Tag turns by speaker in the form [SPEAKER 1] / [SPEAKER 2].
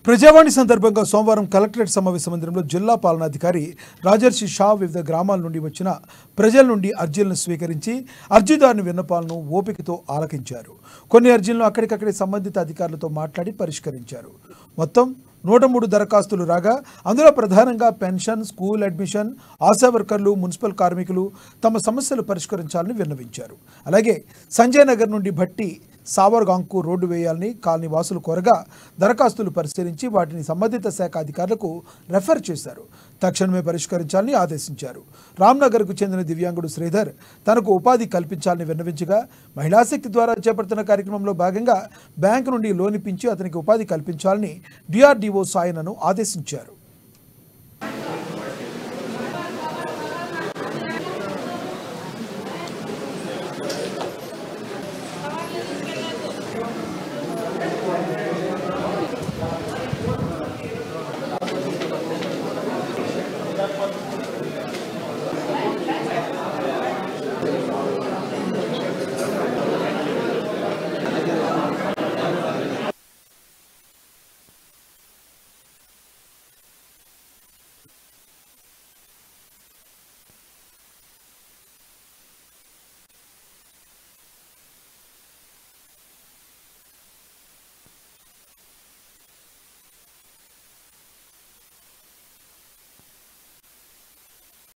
[SPEAKER 1] ప్రజావాణి సందర్భంగా సోమవారం కలెక్టరేట్ సమావేశ మందిరంలో జిల్లా పాలనాధికారి రాజర్షి షా వివిధ గ్రామాల నుండి వచ్చిన ప్రజల నుండి అర్జీలను స్వీకరించి అర్జీదారుని విన్నపాలను ఓపికతో ఆలకించారు. కొన్ని అర్జీలను అక్కడికక్కడే సంబంధిత అధికారులతో మాట్లాడి పరిష్కరించారు. మొత్తం 103 దరఖాస్తులు రాగా అందులో ప్రధానంగా పెన్షన్, స్కూల్ అడ్మిషన్, ఆశా వర్కర్లు, మున్సిపల్ కార్మికులు తమ సమస్యలు పరిష్కరించాలని విన్నవించారు. అలాగే సంజయ్ నగర్ నుండి భట్టి సావర్గాంగ్కు రోడ్డు వేయాలని కాలనీ వాసులు కోరగా దరఖాస్తులు పరిశీలించి వాటిని సంబంధిత శాఖ అధికారులకు రెఫర్ చేశారు. తక్షణమే పరిష్కరించాలని ఆదేశించారు. రామ్నగర్కు చెందిన దివ్యాంగుడు శ్రీధర్ తనకు ఉపాధి కల్పించాలని విన్నవించగా మహిళాశక్తి ద్వారా చేపడుతున్న కార్యక్రమంలో భాగంగా బ్యాంకు నుండి లోన్ ఇప్పించి అతనికి ఉపాధి కల్పించాలని డిఆర్డీఓ సాయనను ఆదేశించారు.